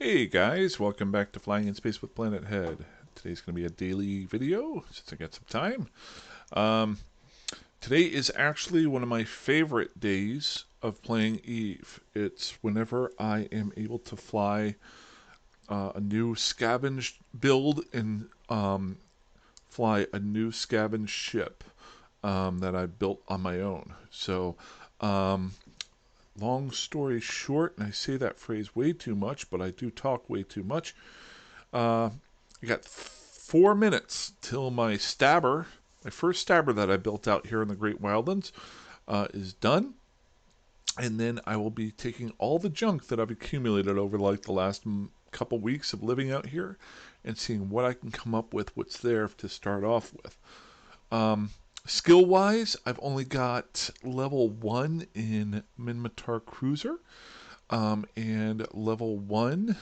Hey guys, welcome back to Flying in Space with Planet Head. Today's going to be a daily video since I got some time. Um, Today is actually one of my favorite days of playing Eve. It's whenever I am able to fly a new Scavenged build and fly a new Scavenged ship that I built on my own. So, um, long story short, and I say that phrase way too much, but I do talk way too much. I got 4 minutes till my stabber, my first stabber that I built out here in the Great Wildlands, is done. And then I will be taking all the junk that I've accumulated over like the last couple weeks of living out here and seeing what I can come up with, what's there to start off with. Skill wise, I've only got level 1 in Minmatar Cruiser and level 1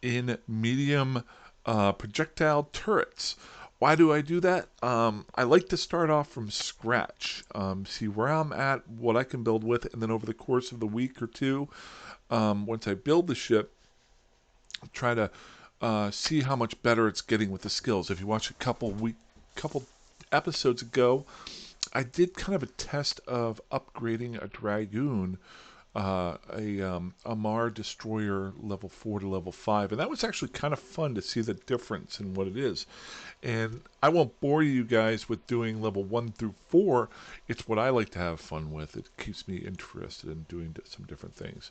in medium projectile turrets. Why do I do that? I like to start off from scratch, see where I'm at, what I can build with, and then over the course of the week or two, once I build the ship, try to see how much better it's getting with the skills. If you watch a couple episodes ago, I did kind of a test of upgrading a Dragoon, a Mar Destroyer level 4 to level 5, and that was actually kind of fun to see the difference in what it is. And I won't bore you guys with doing level 1 through 4. It's what I like to have fun with. It keeps me interested in doing some different things.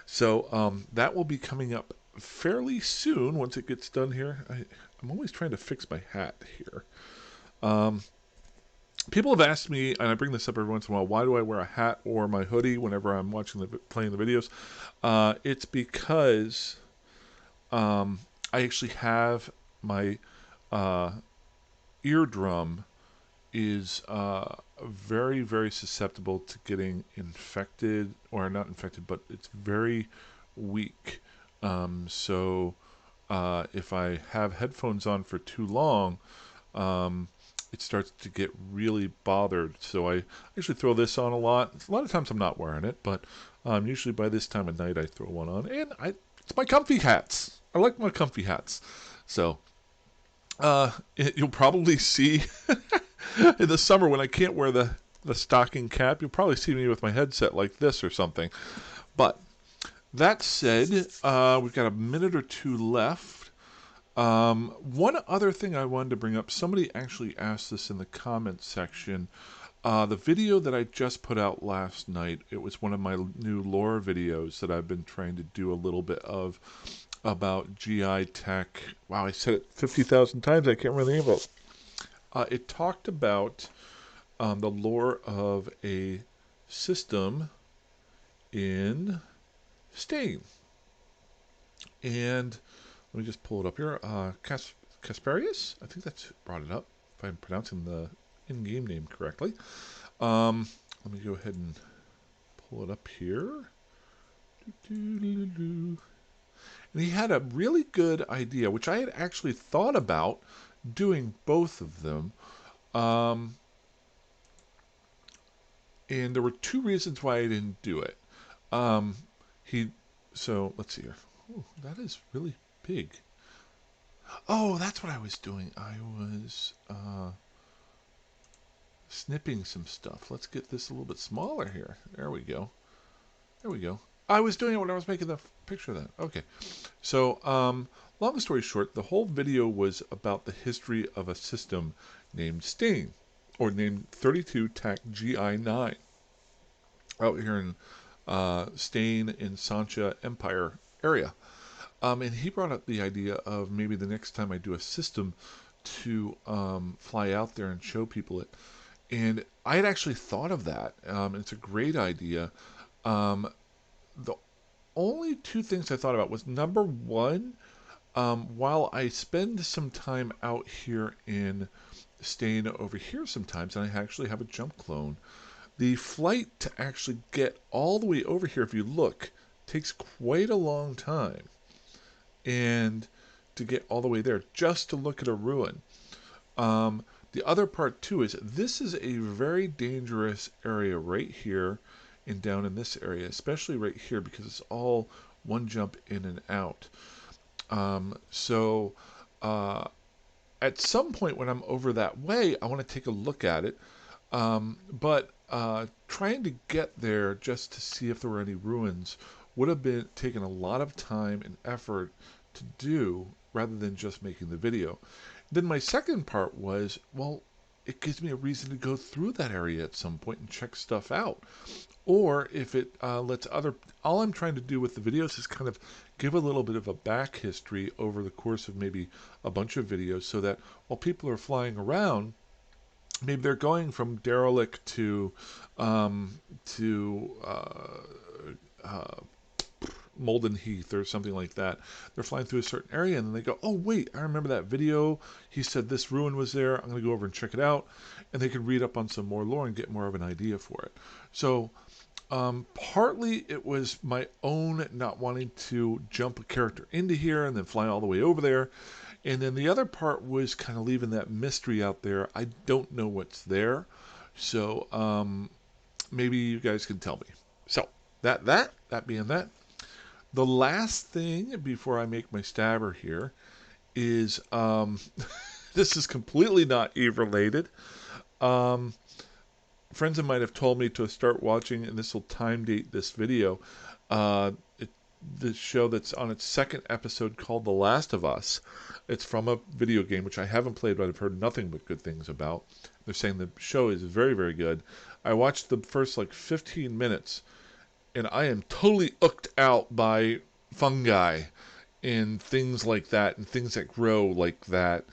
So that will be coming up fairly soon once it gets done here. I'm always trying to fix my hat here. People have asked me, and I bring this up every once in a while, why do I wear a hat or my hoodie whenever I'm playing the videos? It's because I actually have my eardrum is very, very susceptible to getting infected, or not infected, but it's very weak. So if I have headphones on for too long, it starts to get really bothered. So I actually throw this on a lot. A lot of times I'm not wearing it, but usually by this time of night I throw one on. And it's my comfy hats. I like my comfy hats. So you'll probably see in the summer when I can't wear the stocking cap, you'll probably see me with my headset like this or something. But that said, we've got a minute or two left. One other thing I wanted to bring up, somebody actually asked this in the comments section. The video that I just put out last night, it was one of my new lore videos that I've been trying to do a little bit of about GI tech. Wow, I said it 50,000 times, I can't remember the name of it. It talked about the lore of a system in Stain. And let me just pull it up here. Casparius? I think that's brought it up, if I'm pronouncing the in-game name correctly. Let me go ahead and pull it up here. And he had a really good idea, which I had actually thought about doing both of them. And there were two reasons why I didn't do it. So let's see here. Ooh, that is really big. Oh, that's what I was doing. I was snipping some stuff. Let's get this a little bit smaller here. There we go. There we go. I was doing it when I was making the picture of that. Okay. So, long story short, the whole video was about the history of a system named Stain, or named 32 TAC GI9, out here in Stain in Sancha Empire area. And he brought up the idea of maybe the next time I do a system to fly out there and show people it. And I had actually thought of that. It's a great idea. The only two things I thought about was, number one, while I spend some time out here in Stain over here sometimes, and I actually have a jump clone, the flight to actually get all the way over here, if you look, takes quite a long time. And to get all the way there just to look at a ruin. The other part too is this is a very dangerous area right here and down in this area, especially right here because it's all one jump in and out. So at some point when I'm over that way, I want to take a look at it. But trying to get there just to see if there were any ruins would have been taken a lot of time and effort to do rather than just making the video. Then my second part was, well, it gives me a reason to go through that area at some point and check stuff out. Or if it lets other, all I'm trying to do with the videos is kind of give a little bit of a back history over the course of maybe a bunch of videos so that while people are flying around, maybe they're going from derelict to Molden Heath or something like that. They're flying through a certain area and then they go, oh wait, I remember that video. He said this ruin was there. I'm going to go over and check it out. And they can read up on some more lore and get more of an idea for it. So partly it was my own not wanting to jump a character into here and then fly all the way over there. And then the other part was kind of leaving that mystery out there. I don't know what's there. So maybe you guys can tell me. So that being that, the last thing before I make my stabber here is this is completely not Eve related. Friends of mine have told me to start watching, and this will time date this video, the show that's on its second episode called The Last of Us. It's from a video game, which I haven't played, but I've heard nothing but good things about. They're saying the show is very, very good. I watched the first 15 minutes, and I am totally hooked out by fungi and things like that and things that grow like that.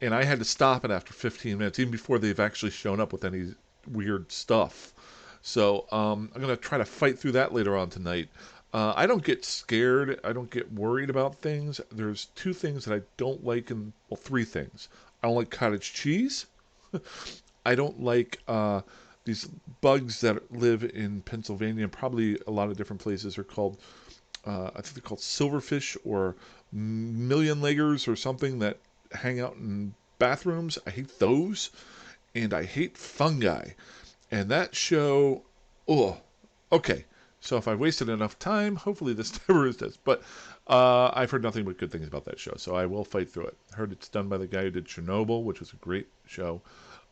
And I had to stop it after 15 minutes, even before they've actually shown up with any weird stuff. So I'm going to try to fight through that later on tonight. I don't get scared. I don't get worried about things. There's two things that I don't like, three things. I don't like cottage cheese. I don't like these bugs that live in Pennsylvania, and probably a lot of different places are called, I think they're called silverfish or million leggers or something that hang out in bathrooms. I hate those. And I hate fungi. And that show, okay. So if I wasted enough time, hopefully this never is this. But I've heard nothing but good things about that show, so I will fight through it. I heard it's done by the guy who did Chernobyl, which was a great show,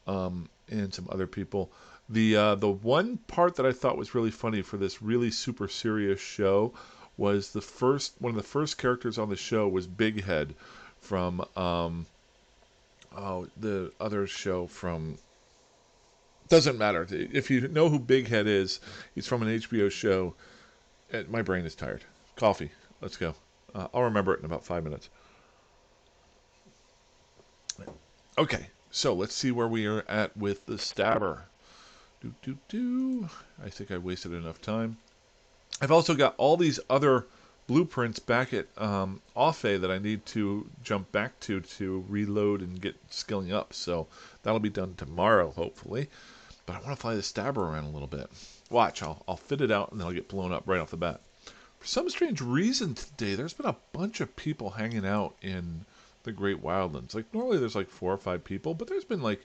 and some other people. The one part that I thought was really funny for this really super serious show was one of the first characters on the show was Big Head from the other show from. Doesn't matter. If you know who Big Head is, he's from an HBO show. My brain is tired. Coffee. Let's go. I'll remember it in about 5 minutes. Okay, so let's see where we are at with the stabber. I think I wasted enough time. I've also got all these other blueprints back at Offe that I need to jump back to reload and get skilling up. So that'll be done tomorrow, hopefully. But I want to fly the stabber around a little bit. Watch, I'll fit it out and then I'll get blown up right off the bat. For some strange reason today, there's been a bunch of people hanging out in the Great Wildlands. Normally there's 4 or 5 people, but there's been right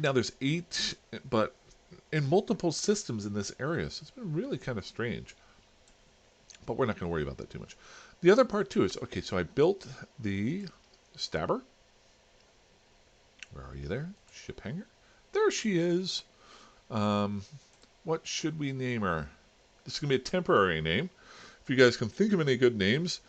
now there's 8, but in multiple systems in this area. So it's been really kind of strange. But we're not going to worry about that too much. The other part too is, okay, so I built the stabber. Where are you there? Ship hanger? There she is. What should we name her? This is going to be a temporary name. If you guys can think of any good names,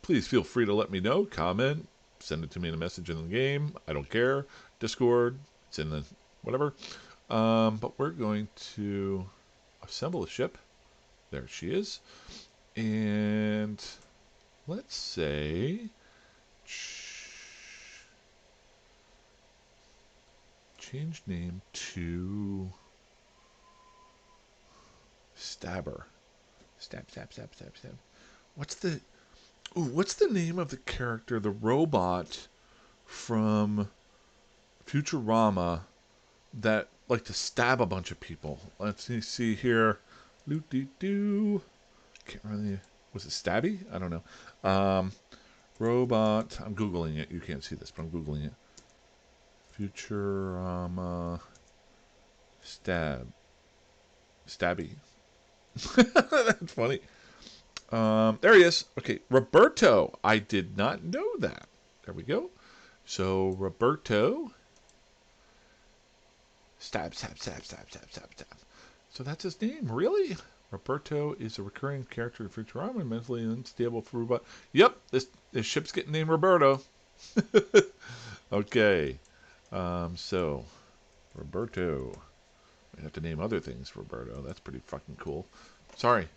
please feel free to let me know. Comment. Send it to me in a message in the game. I don't care. Discord. It's in the whatever. But we're going to assemble a ship. There she is. And let's say change name to Stabber. Stab. What's the name of the character, the robot from Futurama that like to stab a bunch of people? Let's see here. Can't really. Was it Stabby? I don't know. Robot. I'm Googling it. You can't see this, but I'm Googling it. Futurama Stabby. That's funny. There he is. Okay, Roberto. I did not know that. There we go. So Roberto. Stab, stab, stab, stab, stab, stab, stab. So that's his name, really? Roberto is a recurring character in Futurama and mentally unstable for robot. Yep, this ship's getting named Roberto. Okay, so Roberto. We have to name other things Roberto. That's pretty fucking cool. Sorry.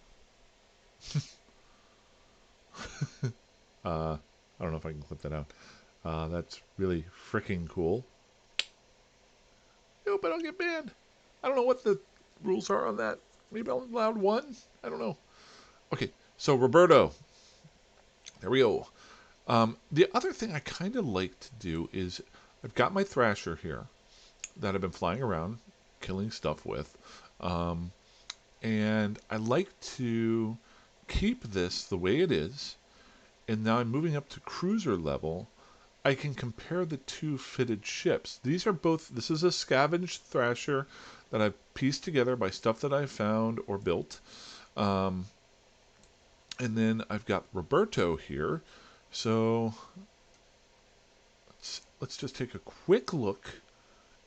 I don't know if I can clip that out. That's really freaking cool. No, but I'll get banned. I don't know what the rules are on that. Maybe I'm allowed one? I don't know. Okay, so Roberto. There we go. The other thing I kind of like to do is I've got my Thrasher here that I've been flying around, killing stuff with. And I like to keep this the way it is. And now I'm moving up to cruiser level. I can compare the two fitted ships. This is a Scavenged Thrasher that I've pieced together by stuff that I found or built. And then I've got Roberto here. So let's just take a quick look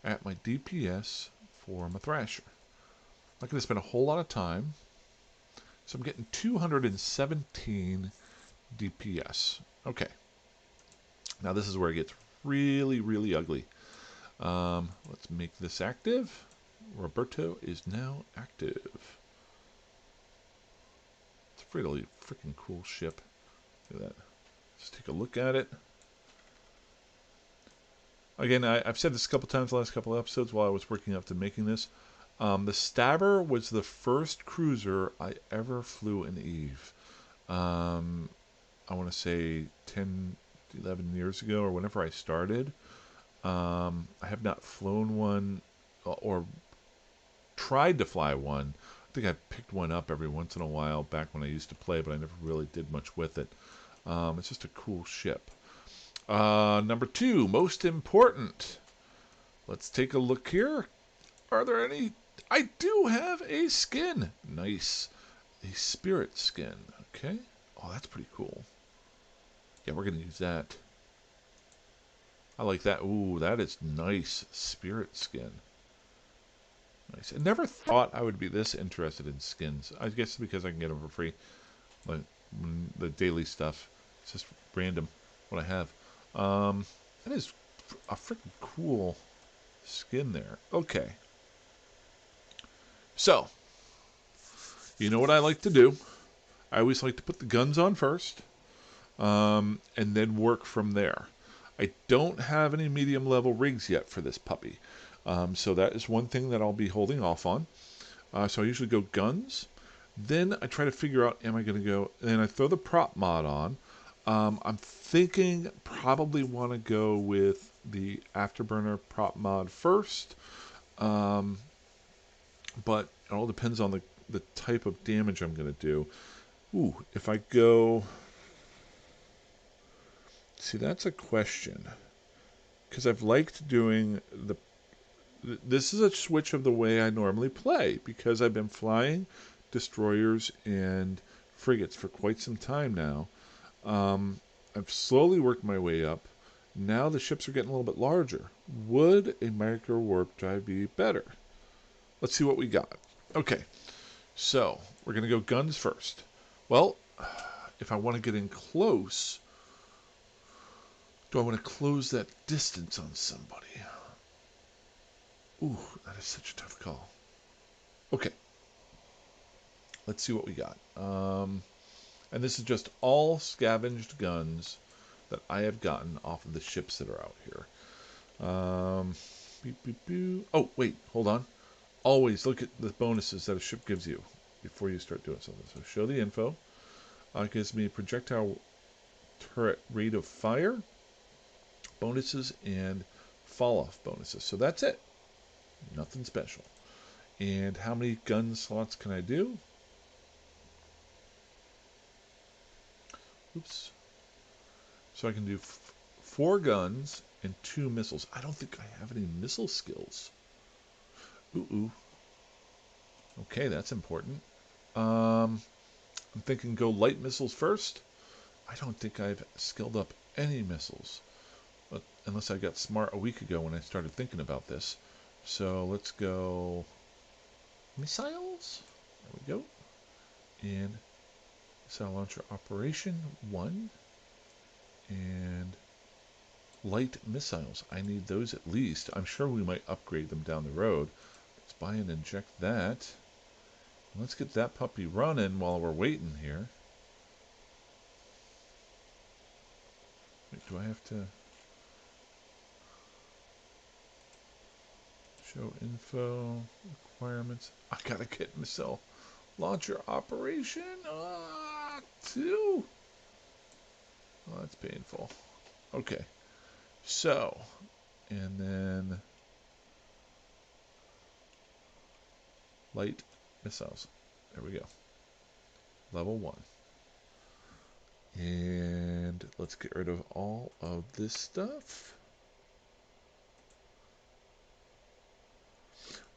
at my DPS for my Thrasher. I'm not going to spend a whole lot of time. So I'm getting 217 DPS. Okay. Now this is where it gets really, really ugly. Let's make this active. Roberto is now active. It's a really freaking cool ship. Look at that. Let's take a look at it. Again, I've said this a couple times the last couple of episodes while I was working up to making this. The Stabber was the first cruiser I ever flew in EVE. I want to say 10, 11 years ago or whenever I started. I have not flown one or tried to fly one. I think I picked one up every once in a while back when I used to play, but I never really did much with it. It's just a cool ship. Number 2, most important. Let's take a look here. Are there any? I do have a skin. Nice. A spirit skin. Okay. Oh, that's pretty cool. Yeah, we're going to use that. I like that. Ooh, that is nice. Spirit skin. Nice. I never thought I would be this interested in skins. I guess because I can get them for free. Like the daily stuff. It's just random what I have. That is a freaking cool skin there. Okay. So, you know what I like to do? I always like to put the guns on first. And then work from there. I don't have any medium level rigs yet for this puppy. So that is one thing that I'll be holding off on. So I usually go guns. Then I try to figure out, am I going to go, and I throw the prop mod on. I'm thinking probably want to go with the Afterburner prop mod first. But it all depends on the type of damage I'm going to do. Ooh, if I go... See, that's a question. Because I've liked doing the... This is a switch of the way I normally play. Because I've been flying destroyers and frigates for quite some time now. I've slowly worked my way up. Now the ships are getting a little bit larger. Would a micro warp drive be better? Let's see what we got. Okay, so we're going to go guns first. Well, if I want to get in close, do I want to close that distance on somebody? Ooh, that is such a tough call. Okay, let's see what we got. And this is just all scavenged guns that I have gotten off of the ships that are out here. Beep, beep, beep. Oh, wait, hold on. Always look at the bonuses that a ship gives you before you start doing something. So show the info. It gives me projectile turret rate of fire, bonuses, and fall-off bonuses. So that's it. Nothing special. And how many gun slots can I do? Oops. So I can do 4 guns and 2 missiles. I don't think I have any missile skills. Ooh, ooh. Okay, that's important. Um, I'm thinking go light missiles first. I don't think I've skilled up any missiles, but unless I got smart a week ago when I started thinking about this. So let's go missiles. There we go. And missile launcher operation 1. And light missiles. I need those at least. I'm sure we might upgrade them down the road. Let's buy and inject that. Let's get that puppy running while we're waiting here. Wait, do I have to show info requirements? I gotta get missile launcher operation 2. Oh, that's painful. Okay, so and then light missiles. There we go. Level 1. And let's get rid of all of this stuff.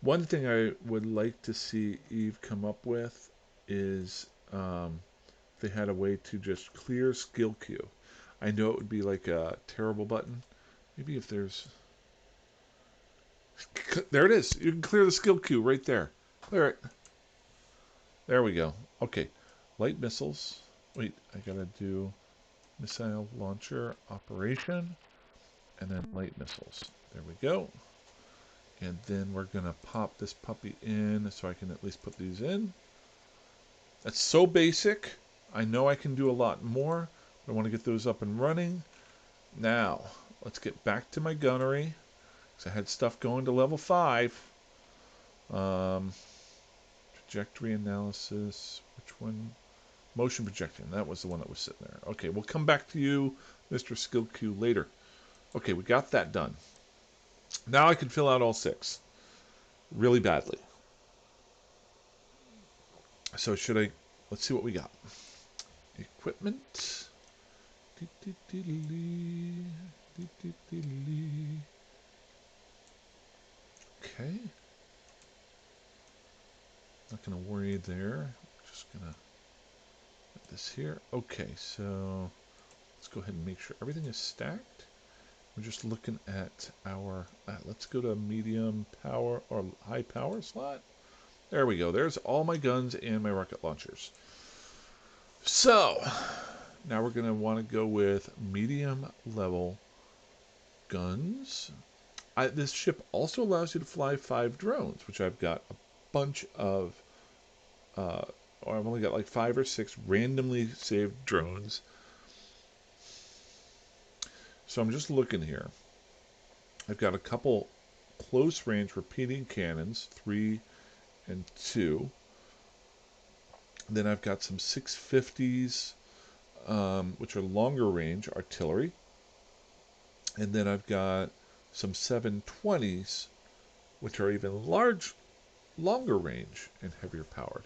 One thing I would like to see Eve come up with is they had a way to just clear skill queue. I know it would be like a terrible button. Maybe if there's... There it is. You can clear the skill queue right there. Clear it. There we go. Okay. Light missiles. Wait, I gotta do missile launcher operation. And then light missiles. There we go. And then we're going to pop this puppy in so I can at least put these in. That's so basic. I know I can do a lot more. I want to get those up and running. Now, let's get back to my gunnery. Because I had stuff going to level 5. Trajectory analysis. Which one? Motion projection. That was the one that was sitting there. Okay, we'll come back to you, Mr. Skill Q, later. Okay, we got that done. Now I can fill out all 6. Really badly. So should I... Let's see what we got. Equipment. Okay. Not going to worry there. Just going to put this here. Okay, so let's go ahead and make sure everything is stacked. We're just looking at our... let's go to medium power or high power slot. There we go. There's all my guns and my rocket launchers. So, now we're going to want to go with medium level guns. This ship also allows you to fly 5 drones, which I've got a bunch of, or I've only got like 5 or 6 randomly saved drones. So I'm just looking here. I've got a couple close range repeating cannons, 3 and 2. Then I've got some 650s, which are longer range artillery. And then I've got some 720s, which are even longer range and heavier powered.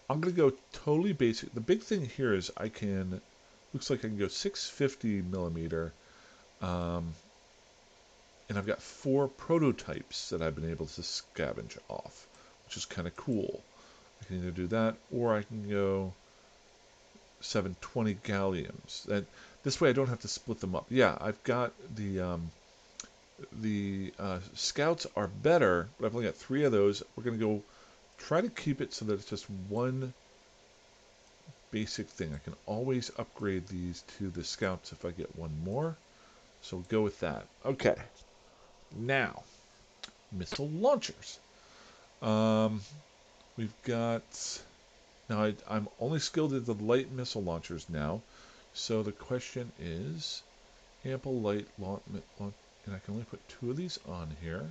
I'm going to go totally basic. The big thing here is looks like I can go 650 millimeter. And I've got 4 prototypes that I've been able to scavenge off, which is kind of cool. I can either do that, or I can go 720 galliums. This way I don't have to split them up. Yeah, I've got the scouts are better, but I've only got 3 of those. We're going to go try to keep it so that it's just one basic thing. I can always upgrade these to the scouts if I get one more. So we'll go with that. Okay. Now, missile launchers. We've got... Now, I'm only skilled at the light missile launchers now. So the question is, ample light launch, and I can only put 2 of these on here.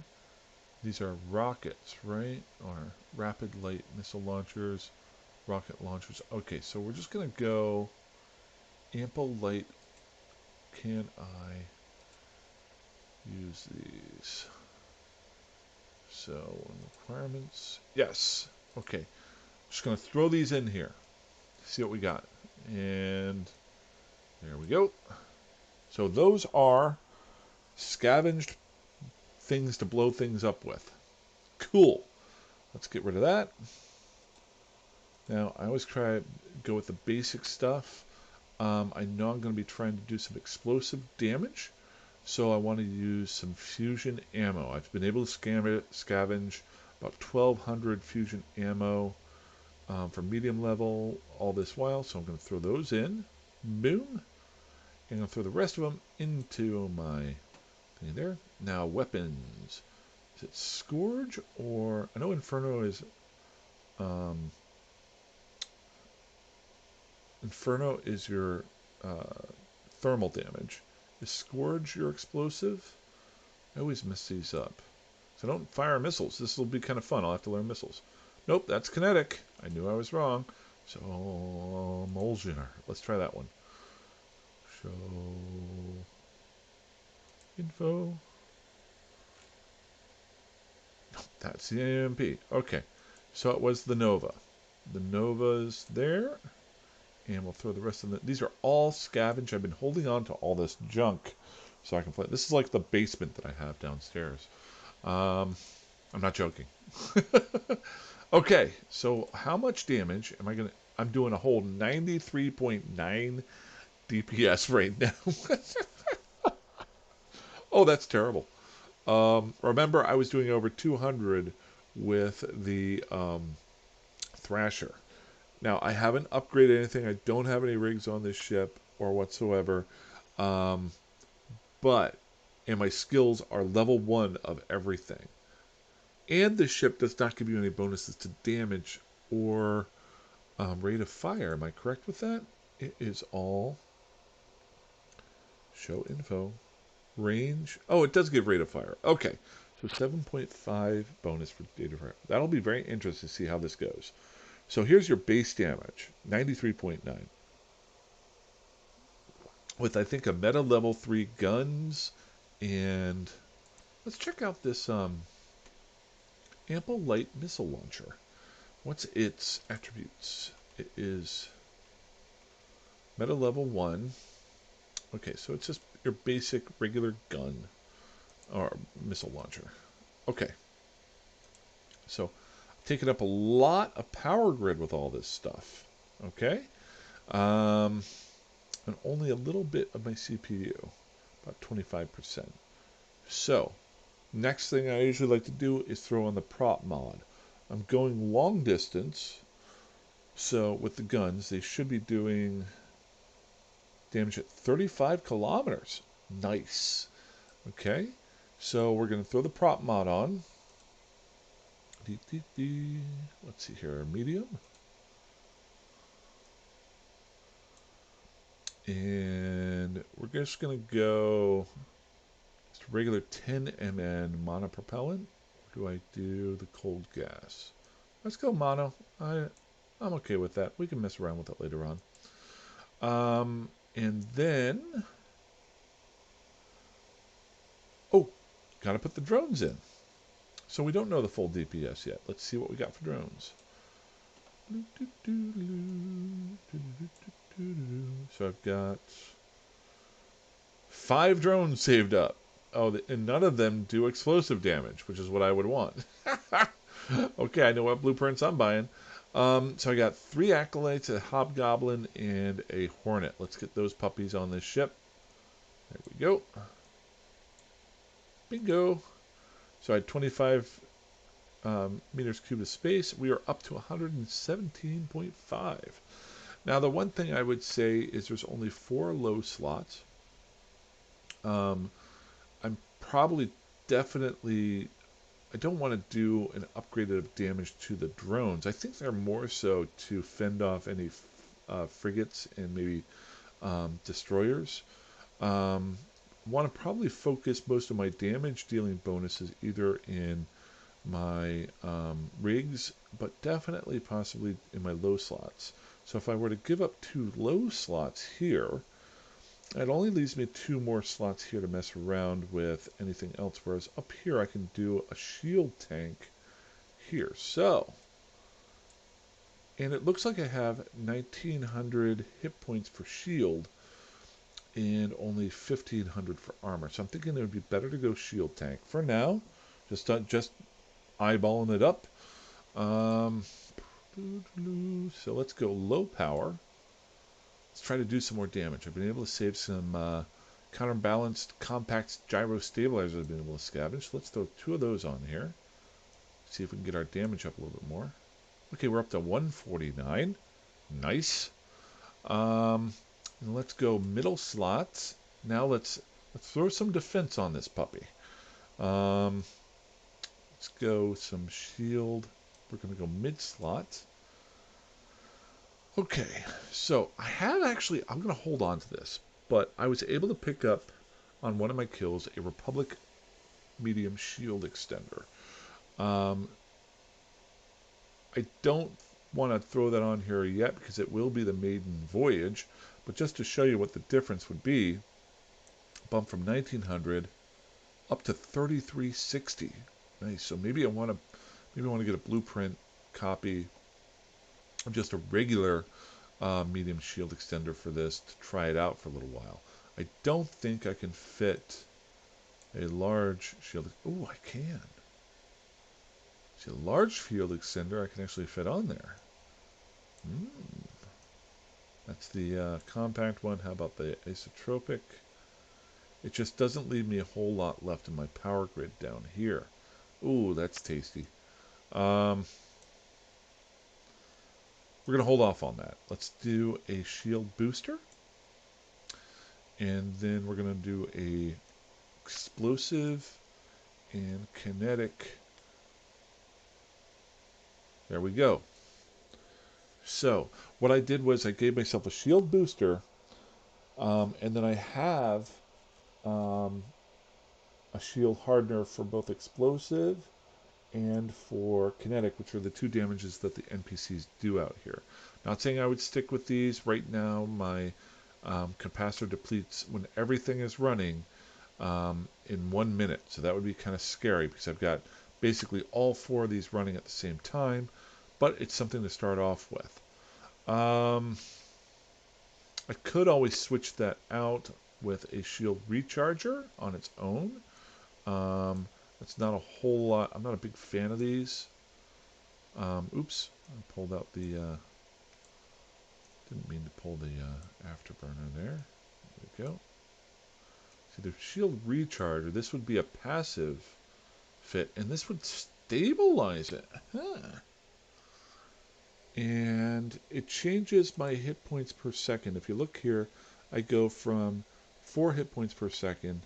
These are rockets, right? Or rapid light missile launchers, rocket launchers. Okay, so we're just going to go ample light. Can I use these? So, requirements. Yes. Okay. Just going to throw these in here. See what we got. And there we go. So those are Scavenged things to blow things up with. Cool. Let's get rid of that. Now, I always try to go with the basic stuff. I know I'm going to be trying to do some explosive damage, so I want to use some fusion ammo. I've been able to scavenge about 1,200 fusion ammo for medium level all this while, so I'm going to throw those in. Boom. And I'll throw the rest of them into my thing there. Now, weapons. Is it Scourge or... I know Inferno is... Inferno is your thermal damage. Is Scourge your explosive? I always mess these up. So don't fire missiles. This will be kind of fun. I'll have to learn missiles. Nope, that's kinetic. I knew I was wrong. So, Emulsioner. Let's try that one. Show info. That's the AMP. Okay, so it was the Nova. The Nova's there. And we'll throw the rest of the... These are all scavenged. I've been holding on to all this junk so I can play. This is like the basement that I have downstairs. I'm not joking. Okay, so how much damage am I going to... I'm doing a whole 93.9 DPS right now. Oh, that's terrible. Remember, I was doing over 200 with the Thrasher. Now, I haven't upgraded anything. I don't have any rigs on this ship or whatsoever. And my skills are level 1 of everything. And the ship does not give you any bonuses to damage or rate of fire. Am I correct with that? It is all show info. Range. Oh, it does give rate of fire. Okay. So 7.5 bonus for data fire. That'll be very interesting to see how this goes. So here's your base damage, 93.9. With, I think, a meta level 3 guns. And let's check out this ample light missile launcher. What's its attributes? It is meta level 1. Okay, so it's just your basic regular gun or missile launcher. Okay. So taking up a lot of power grid with all this stuff. Okay. And only a little bit of my CPU, about 25%. So next thing I usually like to do is throw on the prop mod. I'm going long distance, so with the guns, they should be doing damage at 35 kilometers. Nice. Okay, so we're going to throw the prop mod on. Let's see here, medium. And we're just going to go just regular 10 MN monopropellant. Or do I do the cold gas? Let's go mono. I'm okay with that. We can mess around with it later on. And then... Oh, got to put the drones in. So we don't know the full DPS yet. Let's see what we got for drones. So I've got 5 drones saved up. Oh, and none of them do explosive damage, which is what I would want. Okay, I know what blueprints I'm buying. So I got 3 acolytes, a hobgoblin, and a hornet. Let's get those puppies on this ship. There we go. Bingo. So I had 25 meters cubed of space. We are up to 117.5. Now, the one thing I would say is there's only 4 low slots. I'm probably definitely... I don't want to do an upgrade of damage to the drones. I think they're more so to fend off any frigates and maybe destroyers. Want to probably focus most of my damage dealing bonuses either in my rigs, but definitely possibly in my low slots. So if I were to give up 2 low slots here, it only leaves me 2 more slots here to mess around with anything else, whereas up here I can do a shield tank here. So, and it looks like I have 1900 hit points for shield, and only 1,500 for armor. So I'm thinking it would be better to go shield tank for now. Just eyeballing it up. So let's go low power. Let's try to do some more damage. I've been able to save some counterbalanced compact gyro stabilizers I've been able to scavenge. So let's throw 2 of those on here. See if we can get our damage up a little bit more. Okay, we're up to 149. Nice. And let's go middle slots. Now let's throw some defense on this puppy. Let's go some shield. We're going to go mid slots. Okay, so I'm going to hold on to this, but I was able to pick up on one of my kills a Republic medium shield extender. I don't want to throw that on here yet because it will be the maiden voyage, but just to show you what the difference would be, bump from 1900 up to 3360. Nice. So maybe I want to get a blueprint copy of just a regular medium shield extender for this to try it out for a little while. I don't think I can fit a large shield. Oh, I can. See, a large field extender I can actually fit on there. That's the compact one. How about the isotropic? It just doesn't leave me a whole lot left in my power grid down here. Ooh, that's tasty. We're going to hold off on that. Let's do a shield booster. And then we're going to do a explosive and kinetic. There we go. So what I did was I gave myself a shield booster. And then I have a shield hardener for both explosive and for kinetic, which are the 2 damages that the NPCs do out here. Not saying I would stick with these. Right now, my capacitor depletes when everything is running in 1 minute. So that would be kind of scary because I've got basically all 4 of these running at the same time, but it's something to start off with. I could always switch that out with a shield recharger on its own. It's not a whole lot. I'm not a big fan of these. Oops, I pulled out the. Didn't mean to pull the afterburner there. There we go. See, the shield recharger. This would be a passive fit, and this would stabilize it. Huh. And it changes my hit points per second. If you look here, I go from 4 hit points per second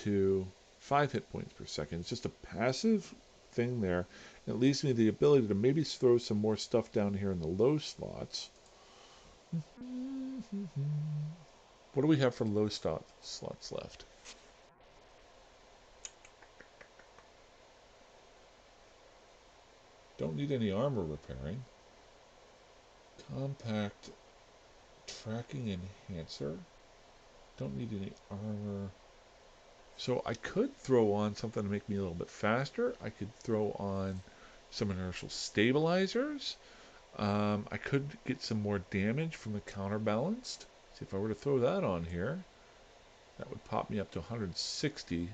to 5 hit points per second. It's just a passive thing there. And it leaves me the ability to maybe throw some more stuff down here in the low slots. What do we have for low slots left? Don't need any armor repairing. Compact tracking enhancer. Don't need any armor. So I could throw on something to make me a little bit faster. I could throw on some inertial stabilizers. I could get some more damage from the counterbalanced. See, if I were to throw that on here, that would pop me up to 160.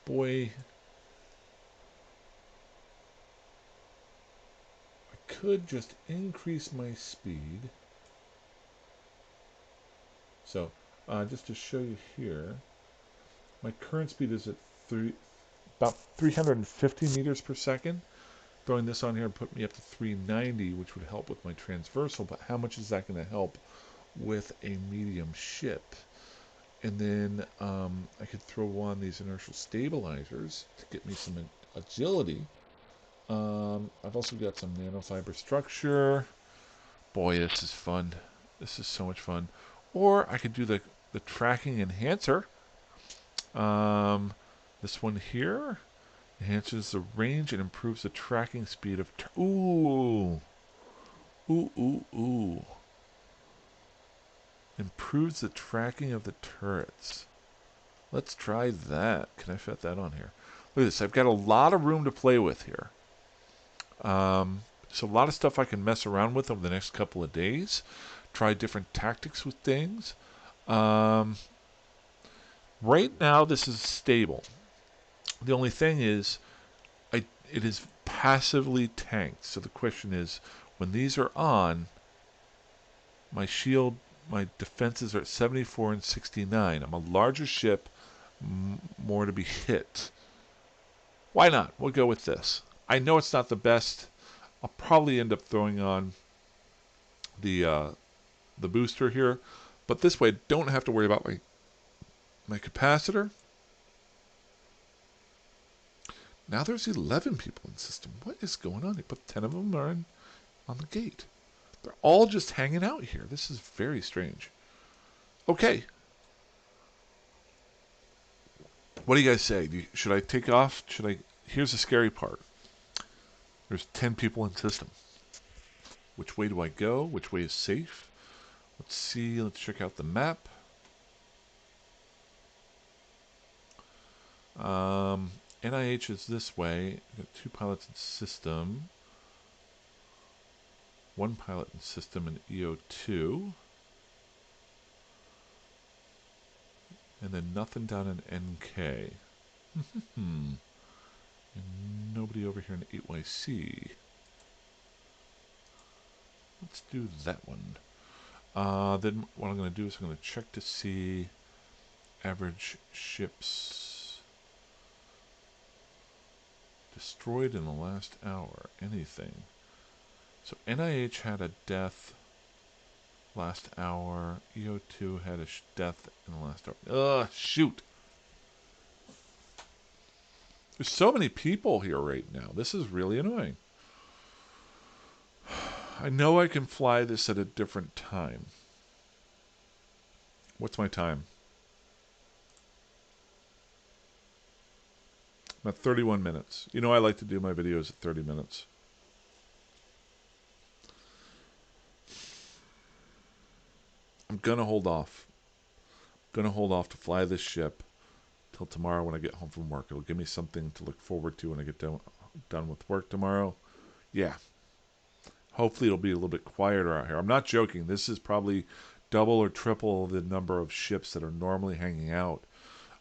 Boy, I could just increase my speed. So, just to show you here, my current speed is at about 350 meters per second. Throwing this on here would put me up to 390, which would help with my transversal, but how much is that going to help with a medium ship? And then I could throw on these inertial stabilizers to get me some agility. I've also got some nanofiber structure. Boy, this is fun. This is so much fun. Or I could do the tracking enhancer. This one here enhances the range and improves the tracking speed of... Ooh! Ooh, ooh, ooh. Improves the tracking of the turrets. Let's try that. Can I fit that on here? Look at this. I've got a lot of room to play with here. So a lot of stuff I can mess around with over the next couple of days. Try different tactics with things. Um, right now, this is stable. The only thing is, it is passively tanked. So the question is, when these are on, my shield, my defenses are at 74 and 69. I'm a larger ship, more to be hit. Why not? We'll go with this. I know it's not the best. I'll probably end up throwing on the uh, the booster here, but this way I don't have to worry about my capacitor. Now there's 11 people in the system. What is going on? They put 10 of them are on the gate. They're all just hanging out here. This is very strange. Okay. What do you guys say? Should I take off? Should I? Here's the scary part. There's 10 people in the system. Which way do I go? Which way is safe? Let's see. Let's check out the map. NIH is this way. We've got 2 pilots in system. 1 pilot in system and EO2. And then nothing down in NK. And nobody over here in 8YC. Let's do that one. Then what I'm going to do is I'm going to check to see average ships destroyed in the last hour. Anything. So NIH had a death last hour. EO2 had a death in the last hour. Ugh, shoot. There's so many people here right now. This is really annoying. I know I can fly this at a different time. What's my time? I'm at 31 minutes. You know I like to do my videos at 30 minutes. I'm going to hold off. I'm going to hold off to fly this ship till tomorrow when I get home from work. It'll give me something to look forward to when I get done with work tomorrow. Yeah. Hopefully it'll be a little bit quieter out here. I'm not joking. This is probably double or triple the number of ships that are normally hanging out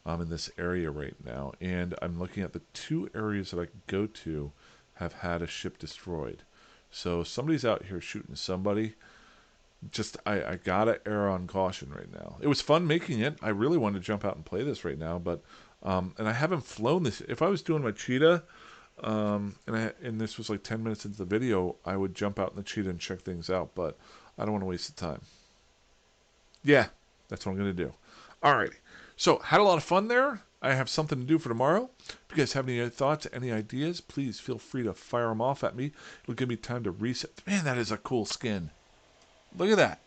in this area right now. And I'm looking at the 2 areas that I can go to have had a ship destroyed. So somebody's out here shooting somebody. Just I gotta err on caution right now. It was fun making it. I really wanted to jump out and play this right now, but and I haven't flown this. If I was doing my cheetah, and this was like 10 minutes into the video, I would jump out in the cheetah and check things out, but I don't want to waste the time. Yeah, that's what I'm gonna do. Alrighty. So had a lot of fun there. I have something to do for tomorrow. If you guys have any thoughts, any ideas, please feel free to fire them off at me. It'll give me time to reset. Man, that is a cool skin. Look at that.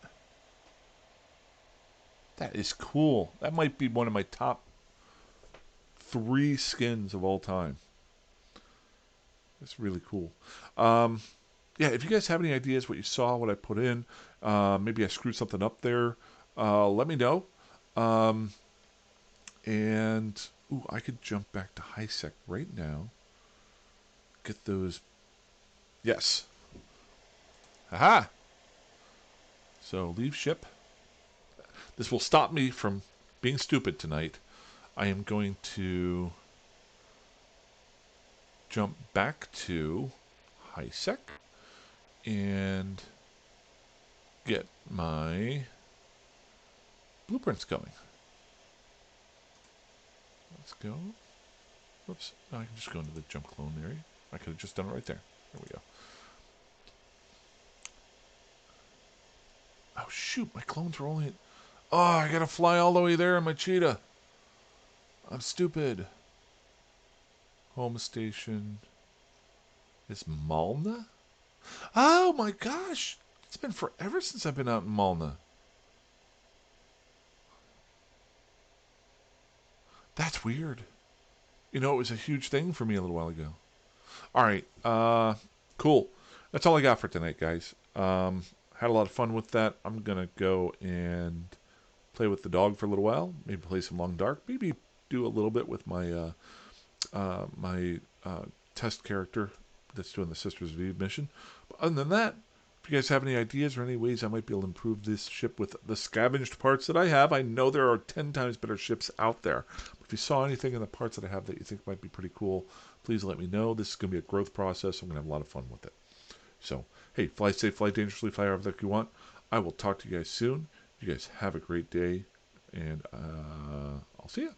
That is cool. That might be one of my top 3 skins of all time. It's really cool. Yeah, if you guys have any ideas, what you saw, what I put in, maybe I screwed something up there, let me know. And, ooh, I could jump back to high sec right now. Get those. Yes. Aha! So, leave ship. This will stop me from being stupid tonight. I am going to jump back to high sec and get my blueprints going. Let's go. Whoops. No, I can just go into the jump clone area. I could have just done it right there. There we go. Oh, shoot. My clones were only... Oh, I gotta fly all the way there in my cheetah. I'm stupid. Home station is Malna? Oh my gosh! It's been forever since I've been out in Malna. That's weird. You know, it was a huge thing for me a little while ago. Alright, cool. That's all I got for tonight, guys. Had a lot of fun with that. I'm gonna go and play with the dog for a little while. Maybe play some Long Dark. Maybe do a little bit with my test character that's doing the Sisters of Eve mission. But other than that, If you guys have any ideas or any ways I might be able to improve this ship with the scavenged parts that I have, I know there are 10 times better ships out there. If you saw anything in the parts that I have that you think might be pretty cool, please let me know. This is going to be a growth process. I'm going to have a lot of fun with it. So, hey, fly safe, fly dangerously, fly however you want. I will talk to you guys soon. You guys have a great day, and I'll see you.